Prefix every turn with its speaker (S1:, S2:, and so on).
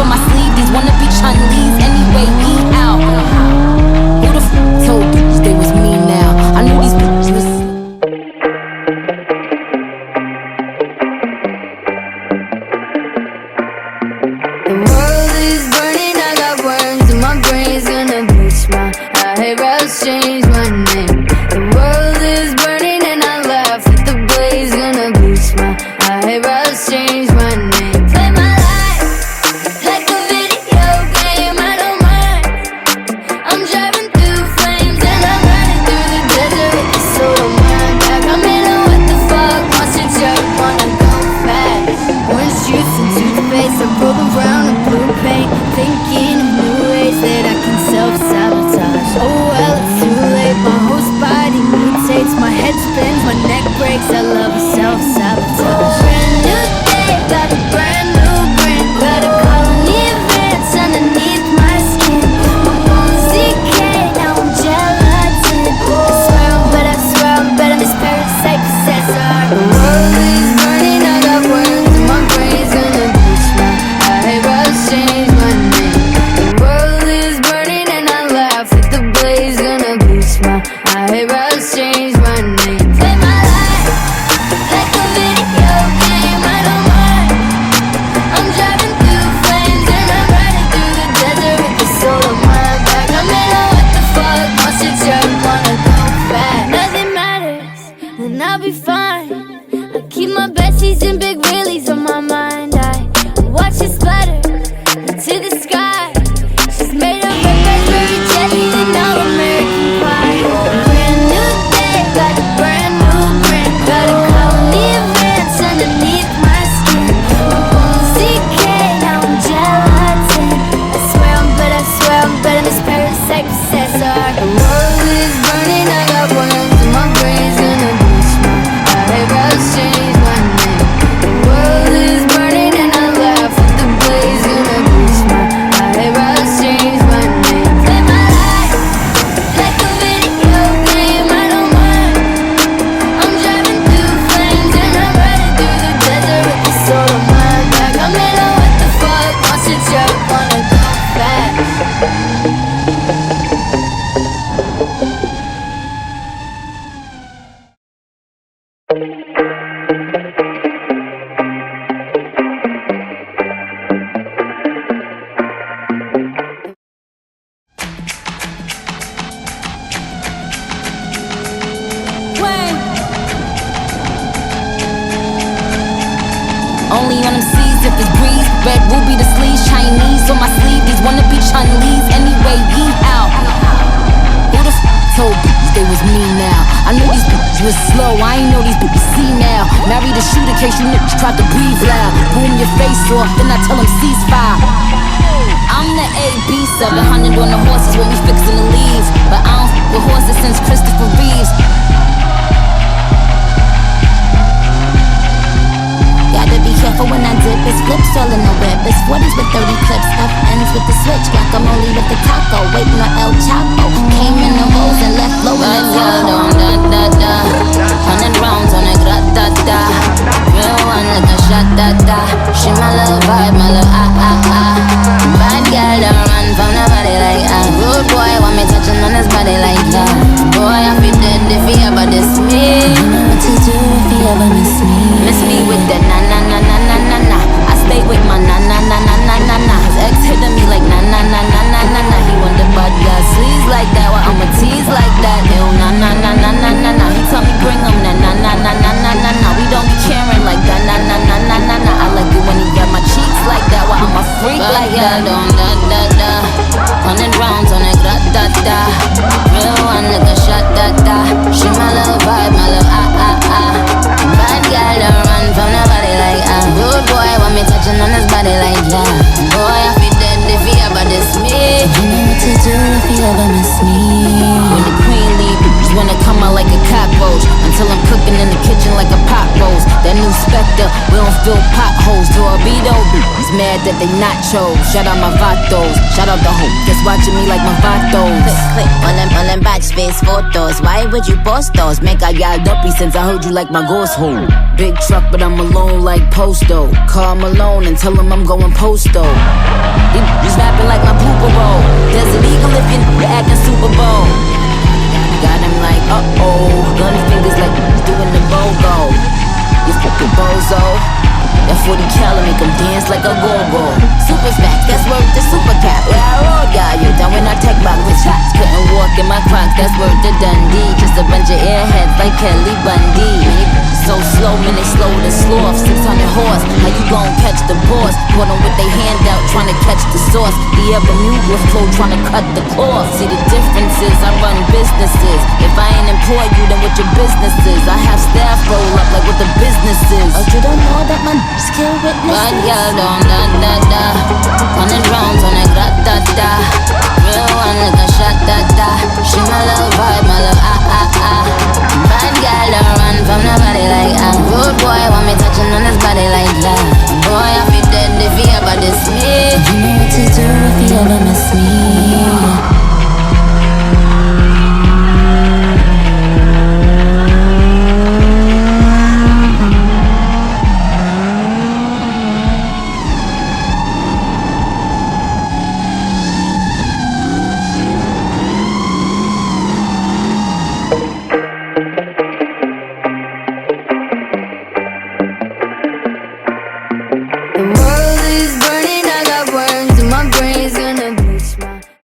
S1: on my sleeve. These wanna be Chun-Lees anyway, we out. Who the f told bitches they was me now? I knew these bitches was.
S2: The world is burning, I got worms in my brain's gonna bleach my eyebrows, change my name. The world is burning and I laugh at the blaze, gonna bleach my eyebrows, change my name. Play my life like a video game, I don't mind. I'm driving through flames and I'm riding through the desert with the soul of my back. I'm in a what the fuck, monster truck, wanna go fast. Orange juice and toothpaste, I roll around in blue paint, thinking of new ways that I can self-sabotage. Oh well, it's too late, my whole body mutates, my head spins, my neck breaks, I love a self-sabotage. Brand new day, got a brand new grin, got a colony of ants underneath my skin. My bones decay, now I'm gelatin. I swear I'm better, this parasite possessor. The world is burning, I got worms in my brain's gonna bleach my eyebrows, change my name. The world is burning and I laugh at the blaze, gonna bleach my eyebrows, change my name. Play my life like a video game, I don't mind. I'm driving through flames and I'm riding through the desert with the soul of my back. I'm in a what the fuck, monster truck, wanna go fast. Nothing matters, then I'll be fine. I keep my besties and big wheelies on my mind. I watch it splatter into the sky. She's made of red raspberry jelly and all American pie. Brand new day, got a brand new grin, got a colony of ants underneath my skin. My bones decay, now I'm gelatin. I swear I'm better, this parasite possessor. The world is burning, I got worms in my brain's gonna bleach my eyebrows, change my name. The world is burning and I laugh at the blaze, gonna bleach my eyebrows, change my name. Play my life like a video game, I don't mind. I'm driving through flames and I'm riding through the desert with the soul of my back. I'm in a what the fuck, monster truck, wanna go fast.
S1: Only on them seas if it's breeze. Red ruby, the sleeves, Chinese on my sleeve. These wanna be Chun-Lees anyway, we out. Who the f told bitches they was me now? I knew these bitches was slow, I ain't know these bitches see now. Married a shooter case you niggas tried to breathe loud. Boom your face off, then I tell them ceasefire. I'm the AB 700 on the horses when we fixin' to leave. But I don't f with horses since Christopher Reeves.
S3: Gotta be careful when I dip, it's flips all in the whip. It's 40s with 30 clips, FNs with the switch. Guacamole with the taco, waiting on El Chapo. Came in the rolls and left low in the taco.
S1: 100 rounds on a grat-da-da. Real one like a shot-da-da. She my little vibe, my little ah-ah-ah. Bad girl don't run from nobody like ah. Rude boy want me touching on his body like yeah. Boy I feel dead if he ever diss me.
S3: I know what to do if he ever miss me.
S1: Miss me with that na-na-na-na-na-na-na. I stay with my na-na-na-na-na-na-na. His ex hitting me like na-na-na-na-na-na-na. He want the bad guy sleeves like that, well I'ma tease like that. Ew, na-na-na-na-na-na-na. He tell me bring him that na-na-na-na-na-na-na. We don't be caring like that, na-na-na-na-na-na. I like it when he grab my cheeks like that, well I'm a freak like that. Da-da-da. 100 rounds on a grat-da-da. Real one like a shot-da-da. She my little vibe, my little ah-ah-ah. Bad girl don't run from nobody like ah. Rude boy want me touching on his body like yeah. Boy I feel dead if he ever diss me.
S3: I know what to do if he ever miss me.
S1: When the queen leave, bitches wanna come out like a cockroach. Until I'm cooking in the kitchen like a pot roast. That new Spectre, we don't I'ma fill potholes. Dorito is mad that they nachos. Shout out my vatos, shout out the hope that's watching me like my vatos.
S3: Click, all them batch face photos. Why would you post those? Make I y'all dumpy since I heard you like my ghost hole.
S1: Big truck, but I'm alone like Posto. Call Malone and tell him I'm going posto. He's rapping like my Pooper Bowl. Desert Eagle if you're acting Super Bowl. Got him like, uh-oh. Gun fingers like doing the BOGO. You fucking bozo. That 40 cal make him dance like a go-go.
S3: Super facts, that's worth the super cap.
S1: Where I roll, yeah, you down when I tech back with shots. Couldn't walk in my crocs, that's worth the Dundee. Just a bunch of airheads like Kelly Bundy. So slow, man, they slow to sloth. 600 horse, how you gon' catch the boss? Put them with they hand out, trying to catch the sauce. The avenue with flow, trying to cut the cloth. See the differences, I run businesses. If I ain't employ you, then what your business is? I have staff roll up like what the business is.
S3: Oh, you don't know that man skill witnesses.
S1: Bad girl don't da-da-da. 100 rounds on a grat-da-da. Real one like a shot-da-da. She my love vibe, my love ah-ah-ah. Bad girl don't run from nobody like ah. Rude boy want me touching on his body like that. Boy, I feel dead if he ever diss me.
S3: You know what to do if you ever miss me.